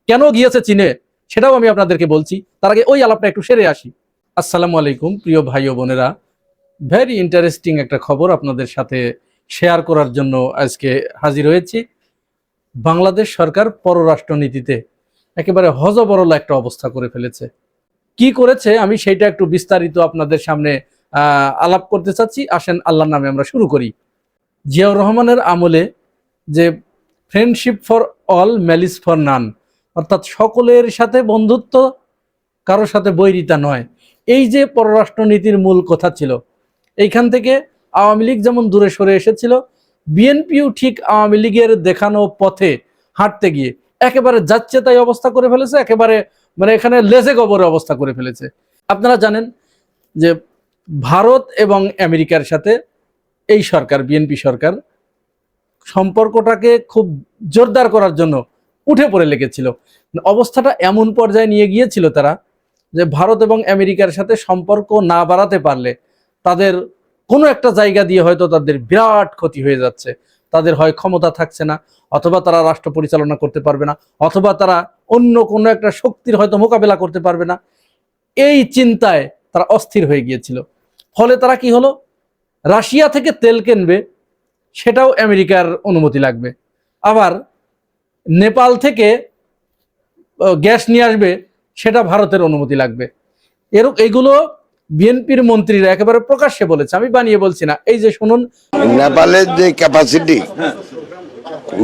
কেন গিয়েছে চীনে সেটাও আমি আপনাদেরকে বলছি। তার আগে ওই আলাপটা একটু সেরে আসি। আসসালামু আলাইকুম প্রিয় ভাই ও বোনেরা, ভেরি ইন্টারেস্টিং একটা খবর আপনাদের সাথে শেয়ার করার জন্য আজকে হাজির হয়েছি। বাংলাদেশ সরকার পররাষ্ট্রনীতিতে একেবারে হযবরল একটা অবস্থা করে ফেলেছে। কি করেছে আমি সেইটা একটু বিস্তারিত আপনাদের সামনে আলাপ করতে চাচ্ছি। আসেন আল্লাহর নামে আমরা শুরু করি। জিয়াউর রহমানের আমলে যে friendship for all malice for none, অর্থাৎ সকলের সাথে বন্ধুত্ব, কারোর সাথে বৈরিতা নয়, এই যে পররাষ্ট্রনীতির মূল কথা ছিল, এইখান থেকে আওয়ামী লীগ যেমন দূরে সরে এসেছিল, বিএনপিও ঠিক আওয়ামী লীগের দেখানো পথে হাঁটতে গিয়ে একেবারে যাচ্ছে তাই অবস্থা করে ফেলেছে। একেবারে মানে এখানে লেজে গবরে অবস্থা করে ফেলেছে। আপনারা জানেন যে ভারত এবং আমেরিকার সাথে এই সরকার, বিএনপি সরকার, সম্পর্কটাকে খুব জোরদার করার জন্য উঠে পড়ে লেগেছিল। অবস্থাটা এমন পর্যায়ে নিয়ে গিয়েছিল তারা, যে ভারত এবং আমেরিকার সাথে সম্পর্ক না বাড়াতে পারলে তাদের কোনো একটা জায়গা দিয়ে হয়তো তাদের বিরাট ক্ষতি হয়ে যাচ্ছে। তাদের হয় ক্ষমতা থাকছে না, অথবা তারা রাষ্ট্র পরিচালনা করতে পারবে না, অথবা তারা অন্য কোনো একটা শক্তির হয়তো মোকাবেলা করতে পারবে না। এই চিন্তায় তারা অস্থির হয়ে গিয়েছিল। ফলে তারা কি হলো, রাশিয়া থেকে তেল কিনবে, সেটাও আমেরিকার অনুমতি লাগবে। আবার নেপাল থেকে গ্যাস নিয়ে আসবে, সেটা ভারতের অনুমতি লাগবে। এইগুলো বিএনপির মন্ত্রীরা একেবারে প্রকাশ্যে বলেছে, আমি বানিয়ে বলছি না। এই যে শুনুন, নেপালের যে ক্যাপাসিটি,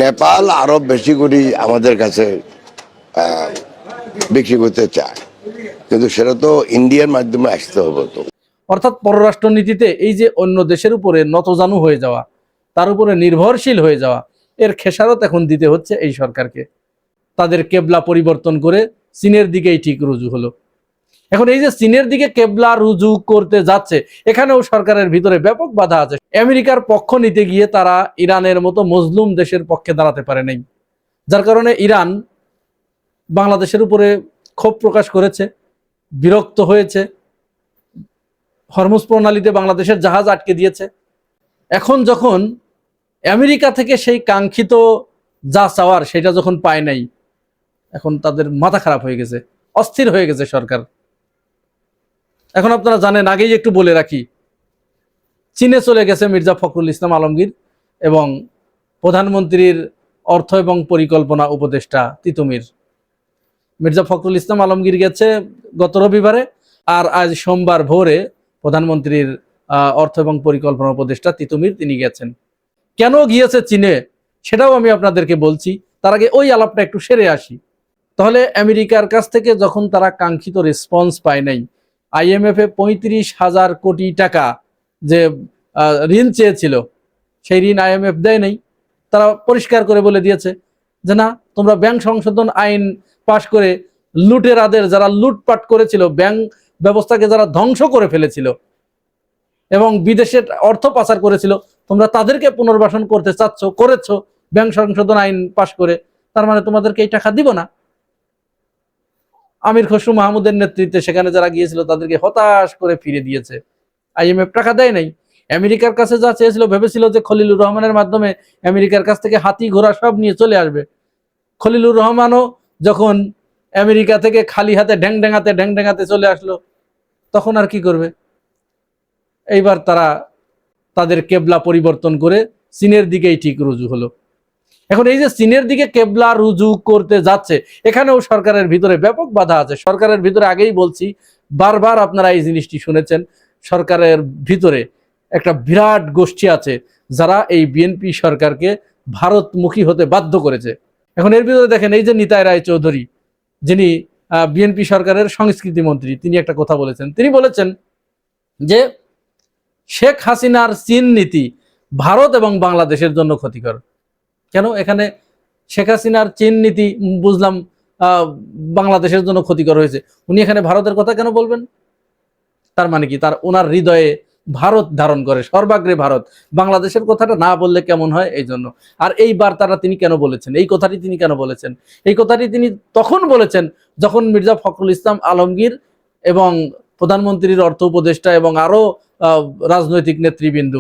নেপাল আরো বেশি করে আমাদের কাছে বিক্রি করতে চায়, কিন্তু সেটা তো ইন্ডিয়ার মাধ্যমে আসতে হবে। তো অর্থাৎ পররাষ্ট্রনীতিতে এই যে অন্য দেশের উপরে নতজানু হয়ে যাওয়া, তার উপরে নির্ভরশীল হয়ে যাওয়া, এর খেসারত এখন দিতে হচ্ছে এই সরকারকে। তাদের কেবলা পরিবর্তন করে চীনের দিকেই ঠিক রুজু হলো। এখন এই যে চীনের দিকে কেবলা রুজু করতে যাচ্ছে, এখানেও সরকারের ভিতরে ব্যাপক বাধা আছে। আমেরিকার পক্ষ নিতে গিয়ে তারা ইরানের মতো মজলুম দেশের পক্ষে দাঁড়াতে পারে নাই, যার কারণে ইরান বাংলাদেশের উপরে ক্ষোভ প্রকাশ করেছে, বিরক্ত হয়েছে, হরমুজ প্রণালীতে বাংলাদেশের জাহাজ আটকে দিয়েছে। এখন যখন আমেরিকা থেকে সেই কাঙ্ক্ষিত যা চাওয়ার সেটা যখন পায় নাই, এখন তাদের মাথা খারাপ হয়ে গেছে, অস্থির হয়ে গেছে সরকার। এখন আপনারা জানেন, আগেই একটু বলে রাখি, চীনে চলে গেছে মির্জা ফখরুল ইসলাম আলমগীর এবং প্রধানমন্ত্রীর অর্থ এবং পরিকল্পনা উপদেষ্টা তিতুমির। মির্জা ফখরুল ইসলাম আলমগীর গেছে গত রবিবারে, আর আজ সোমবার ভোরে প্রধানমন্ত্রীর অর্থ এবং পরিকল্পনা উপদেষ্টা তিতুমির তিনি গেছেন। কেন গিয়েছে চীনে সেটাও আমি আপনাদেরকে বলছি। তার আগে ওই আলাপটা একটু সেরে আসি। তাহলে আমেরিকার কাছ থেকে যখন তারা কাঙ্ক্ষিত রেসপন্স পায় নাই, IMF এ 35,000 কোটি টাকা যে ঋণ চেয়েছিল, সেই ঋণ IMF দেয় নাই। তারা পরিষ্কার করে বলে দিয়েছে যে না, তোমরা ব্যাংক সংশোধন আইন পাশ করে লুটেরাদের, যারা লুটপাট করেছিল, ব্যাংক ব্যবস্থাকে যারা ধ্বংস করে ফেলেছিল এবং বিদেশে অর্থ পাচার করেছিল, তোমরা তাদেরকে পুনর্বাসন করতে চাচ্ছ, করেছো ব্যাংক সংশোধন আইন পাশ করে, তার মানে তোমাদেরকে এই টাকা দিব না। আমির খসরু মাহমুদের নেতৃত্বে সেখানে যারা গিয়েছিল তাদেরকে হতাশ করে ফিরে দিয়েছে। IMF টাকা দেয় নাই। আমেরিকার কাছে যা চেয়েছিল, ভেবেছিল যে খলিলুর রহমানের মাধ্যমে আমেরিকার কাছ থেকে হাতি ঘোড়া সব নিয়ে চলে আসবে। খলিলুর রহমানও যখন আমেরিকা থেকে খালি হাতে ঢ্যাংড্যাঙাতে চলে আসলো, তখন আর কি করবে? এইবার তারা তাদের কেবলা পরিবর্তন করে চীনের দিকেই ঠিক রুজু হলো। এখন এই যে চীনের দিকে কেবলা রুজু করতে যাচ্ছে, এখানেও সরকারের ভিতরে ব্যাপক বাধা আছে। সরকারের ভিতরে, আগেই বলছি, বারবার আপনারা এই জিনিসটি শুনেছেন, সরকারের ভিতরে একটা বিরাট গোষ্ঠী আছে যারা এই বিএনপি সরকারকে ভারতমুখী হতে বাধ্য করেছে। এখন এর ভিতরে দেখেন, এই যে নিতাই রায় চৌধুরী, যিনি বিএনপি সরকারের সংস্কৃতি মন্ত্রী, তিনি একটা কথা বলেছেন। তিনি বলেছেন যে শেখ হাসিনার চীন নীতি ভারত এবং বাংলাদেশের জন্য ক্ষতিকর। কেন? এখানে শেখ হাসিনার চীন নীতি বুঝলাম বাংলাদেশের জন্য ক্ষতিকর হয়েছে, উনি এখানে ভারতের কথা কেন বলবেন? তার মানে কি, তার ওনার হৃদয়ে ভারত ধারণ করে, সর্বাগ্রে ভারত, বাংলাদেশের কথাটা না বললে কেমন হয়, এই জন্য। আর এই বার্তাটা তিনি কেন বলেছেন, এই কথাটি তিনি কেন বলেছেন? এই কথাটি তিনি তখন বলেছেন যখন মির্জা ফখরুল ইসলাম আলমগীর এবং প্রধানমন্ত্রীর অর্থ উপদেষ্টা এবং আরো রাজনৈতিক নেতৃবৃন্দ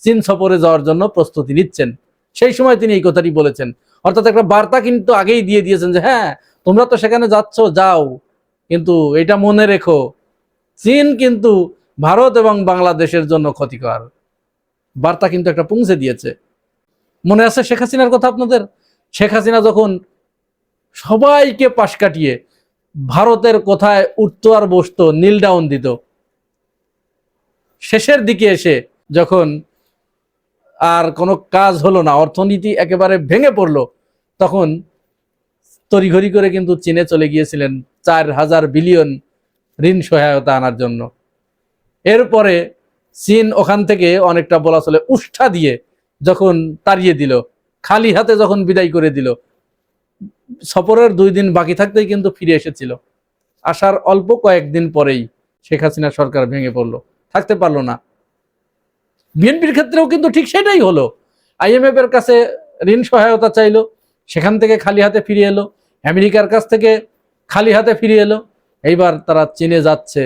চীন সফরে যাওয়ার জন্য প্রস্তুতি নিচ্ছেন। সেই সময় তিনি এই কথাটি বলেছেন। অর্থাৎ একটা বার্তা কিন্তু আগেই দিয়ে দিয়েছেন যে হ্যাঁ, তোমরা তো সেখানে যাচ্ছ, যাও, কিন্তু এটা মনে রেখো, চীন কিন্তু ভারত এবং বাংলাদেশের জন্য ক্ষতিকর। বার্তা কিন্তু একটা পৌঁছে দিয়েছে। মনে আছে শেখ হাসিনার কথা আপনাদের? শেখ হাসিনা যখন সবাইকে পাশ কাটিয়ে ভারতের কোথায় উঠতো আর বসতো, নীল ডাউন দিত, শেষের দিকে এসে যখন আর কোনো কাজ হলো না, অর্থনীতি একেবারে ভেঙে পড়লো, তখন তড়িঘড়ি করে কিন্তু চীনে চলে গিয়েছিলেন 4,000 বিলিয়ন ঋণ সহায়তা আনার জন্য। এরপরে চীন ওখান থেকে অনেকটা বলা চলে উষ্ঠা দিয়ে যখন তাড়িয়ে দিল, খালি হাতে যখন বিদায় করে দিল, সফরের 2 দিন বাকি থাকতেই কিন্তু ফিরে এসেছিল। আসার অল্প কয়েকদিন পরেই শেখ হাসিনা সরকার ভেঙে পড়লো, থাকতে পারলো না। বিএনপির ক্ষেত্রেও কিন্তু ঠিক সেটাই হলো। IMF এর কাছে ঋণ সহায়তা চাইলো, সেখান থেকে খালি হাতে ফিরে এলো। আমেরিকার কাছ থেকে খালি হাতে ফিরে এলো। এইবার তারা চীনে যাচ্ছে।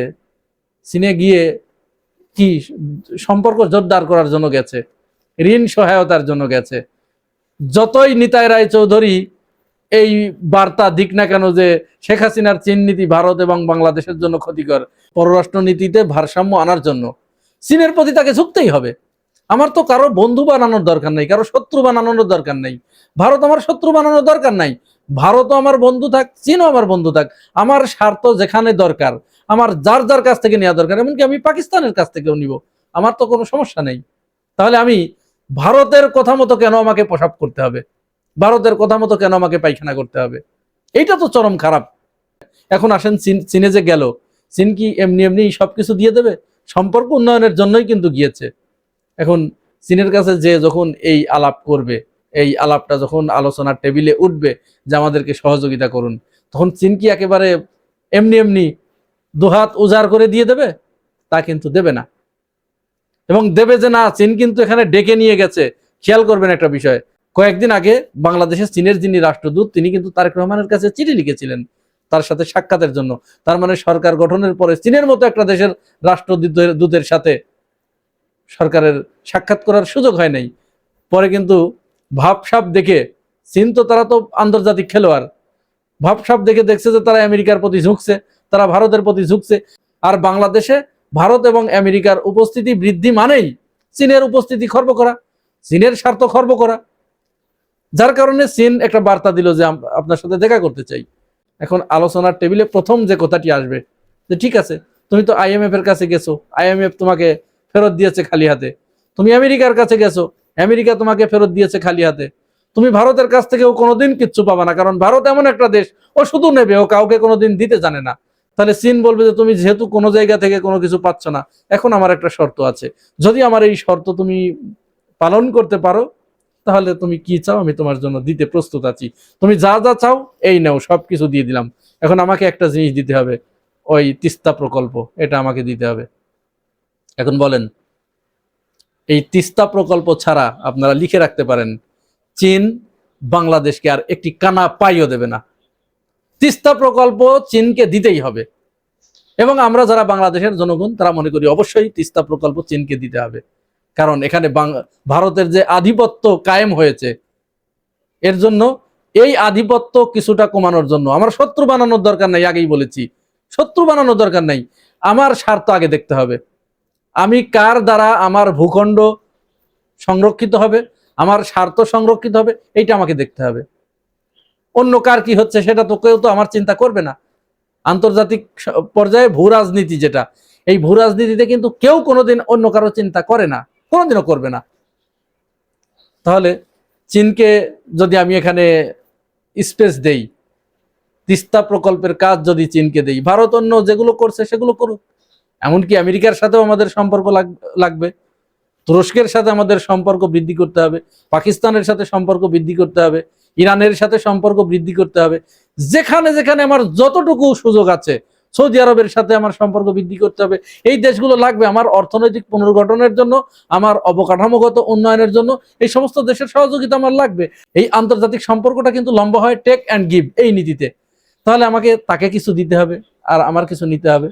চীনে গিয়ে কি সম্পর্ক জোরদার করার জন্য গেছে, ঋণ সহায়তার জন্য গেছে। যতই নিতাই রায় চৌধুরী এই বার্তা দিক না কেন যে শেখ হাসিনার চীন নীতি ভারত এবং বাংলাদেশের জন্য ক্ষতিকর, পররাষ্ট্র নীতিতে ভারসাম্য আনার জন্য চীনের প্রতি তাকে ঝুঁকতেই হবে। আমার তো কারো বন্ধু বানানোর দরকার নেই, কারো শত্রু বানানোর দরকার নেই। ভারত আমার শত্রু বানানোর দরকার নাই। ভারতও আমার বন্ধু থাক, চীনও আমার বন্ধু থাক। আমার স্বার্থ যেখানে দরকার, আমার যার যার কাছ থেকে নেওয়া দরকার, এমনকি আমি পাকিস্তানের কাছ থেকেও নিব, আমার তো কোনো সমস্যা নেই। তাহলে আমি ভারতের কথা মতো কেন আমাকে প্রসাব করতে হবে? ভারতের কথা মতো কেন আমাকে পায়খানা করতে হবে? এইটা তো চরম খারাপ। এখন আসেন চীনে যে গেল, চীন কি এমনি এমনি সবকিছু দিয়ে দেবে? সম্পর্ক উন্নয়নের জন্যই কিন্তু গিয়েছে। এখন চীনের কাছে যে যখন এই আলাপ করবে, এই আলাপটা যখন আলোচনার টেবিলে উঠবে যে আমাদেরকে সহযোগিতা করুন, তখন চীন কি একেবারে এমনি এমনি দুহাত উজাড় করে দিয়ে দেবে? তা কিন্তু দেবে না। এবং দেবে যে না, চীন কিন্তু এখানে ডেকে নিয়ে গেছে। খেয়াল করবেন একটা বিষয়, কয়েকদিন আগে বাংলাদেশের চীনের যিনি রাষ্ট্রদূত, তিনি কিন্তু তারেক রহমানের কাছে চিঠি লিখেছিলেন তার সাথে সাক্ষাতের জন্য। তার মানে সরকার গঠনের পরে চীনের মতো একটা দেশের রাষ্ট্রদূতের সাথে সরকারের সাক্ষাৎ করার সুযোগ হয় নাই। পরে কিন্তু ভাবসাব দেখে, চীন তো তারা তো আন্তর্জাতিক খেলোয়াড়, ভাবসাব দেখে দেখছে যে তারা আমেরিকার প্রতি ঝুঁকছে, তারা ভারতের প্রতি ঝুঁকছে। আর বাংলাদেশে ভারত এবং আমেরিকার উপস্থিতি বৃদ্ধি মানেই চীনের উপস্থিতি খর্ব করা, চীনের স্বার্থ খর্ব করা। যার কারণে চীন একটা বার্তা দিল যে আপনার সাথে দেখা করতে চাই। এখন আলোচনার টেবিলে প্রথম যে কথাটি আসবে যে ঠিক আছে, তুমি তো IMF এর কাছে গেছো, IMF তোমাকে ফেরত দিয়েছে খালি হাতে। তুমি আমেরিকার কাছে গেছো, আমেরিকা তোমাকে ফেরত দিয়েছে খালি হাতে। তুমি ভারতের কাছ থেকেও কোনোদিন কিচ্ছু পাবা না, কারণ ভারত এমন একটা দেশ, ও শুধু নেবে, ও কাউকে কোনোদিন দিতে জানে না। তাহলে চীন বলবে যে তুমি যেহেতু কোনো জায়গা থেকে কোনো কিছু পাচ্ছ না, এখন আমার একটা শর্ত আছে, যদি আমার এই শর্ত তুমি পালন করতে পারো, তাহলে তুমি কি চাও আমি তোমার জন্য দিতে প্রস্তুত আছি। তুমি যা যা চাও এই নাও, সবকিছু দিয়ে দিলাম। এখন আমাকে একটা জিনিস দিতে হবে, ওই তিস্তা প্রকল্প, এটা আমাকে দিতে হবে। এখন বলেন, এই তিস্তা প্রকল্প ছাড়া আপনারা লিখে রাখতে পারেন, চীন বাংলাদেশকে আর একটি কানা পাইও দেবে না। তিস্তা প্রকল্প চীনকে দিতেই হবে। এবং আমরা যারা বাংলাদেশের জনগণ, তারা মনে করি অবশ্যই তিস্তা প্রকল্প চীনকে দিতে হবে। কারণ এখানে ভারতের যে আধিপত্য কায়েম হয়েছে, এর জন্য এই আধিপত্য কিছুটা কমানোর জন্য আমার শত্রু বানানোর দরকার নাই। আগেই বলেছি, শত্রু বানানোর দরকার নাই। আমার স্বার্থ আগে দেখতে হবে। আমি কার দ্বারা আমার ভূখণ্ড সংরক্ষিত হবে, আমার স্বার্থ সংরক্ষিত হবে, এইটা আমাকে দেখতে হবে। অন্য কার কি হচ্ছে সেটা তো কেউ তো আমার চিন্তা করবে না। আন্তর্জাতিক পর্যায়ে ভূ রাজনীতি যেটা, এই ভূ রাজনীতিতে কিন্তু কেউ কোনোদিন অন্য কারো চিন্তা করে না, কোনোদিনও করবে না। তাহলে চীনকে যদি আমি এখানে স্পেস দেই, তিস্তা প্রকল্পের কাজ যদি চীনকে দেই, ভারত অন্য যেগুলো করছে সেগুলো করুক। এমনকি আমেরিকার সাথেও আমাদের সম্পর্ক লাগবে, তুরস্কের সাথে আমাদের সম্পর্ক বৃদ্ধি করতে হবে, পাকিস্তানের সাথে সম্পর্ক বৃদ্ধি করতে হবে, ইরানের সাথে সম্পর্ক বৃদ্ধি করতে হবে। যেখানে যেখানে আমার যতটুকু সুযোগ আছে, সৌদি আরবের সাথে আমার সম্পর্ক বৃদ্ধি করতে হবে। এই দেশগুলো লাগবে আমার অর্থনৈতিক পুনর্গঠনের জন্য, আমার অবকাঠামোগত উন্নয়নের জন্য। এই সমস্ত দেশের সহযোগিতা আমার লাগবে। এই আন্তর্জাতিক সম্পর্কটা কিন্তু লম্বা হয় টেক অ্যান্ড গিভ এই নীতিতে। তাহলে আমাকে তাকে কিছু দিতে হবে আর আমার কিছু নিতে হবে।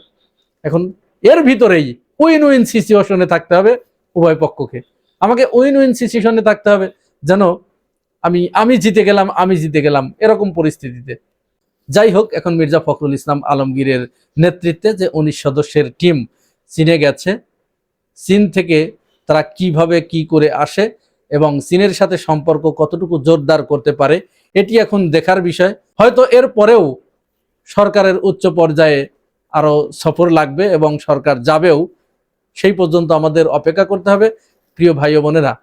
এখন এর ভিতরেই উইন উইন সিচুয়েশনে থাকতে হবে উভয় পক্ষকে। আমাকে উইন উইন সিচুয়েশনে থাকতে হবে, যেন আমি জিতে গেলাম এরকম পরিস্থিতিতে। যাই হোক, এখন মির্জা ফখরুল ইসলাম আলমগীরের নেতৃত্বে যে 19 সদস্যের টিম চীনে গেছে, চীন থেকে তারা কিভাবে কি করে আসে এবং চীনের সাথে সম্পর্ক কতটুকু জোরদার করতে পারে, এটি এখন দেখার বিষয়। হয়তো এর পরেও সরকারের উচ্চ পর্যায়ে আরো সফর লাগবে এবং সরকার যাবেও, সেই পর্যন্ত আমাদের অপেক্ষা করতে হবে। প্রিয় ভাই ও বোনেরা,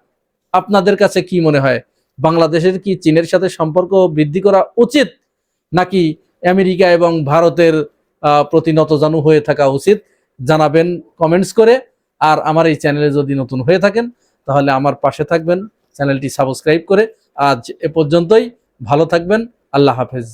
আপনাদের কাছে কি মনে হয়, বাংলাদেশের কি চীনের সাথে সম্পর্ক বৃদ্ধি করা উচিত, নাকি আমেরিকা এবং ভারতের প্রতি নতজানু হয়ে থাকা উচিত? জানাবেন কমেন্টস করে। আর আমার এই চ্যানেলে যদি নতুন হয়ে থাকেন তাহলে আমার পাশে থাকবেন, চ্যানেলটি সাবস্ক্রাইব করে। আজ এ পর্যন্তই, ভালো থাকবেন, আল্লাহ হাফেজ।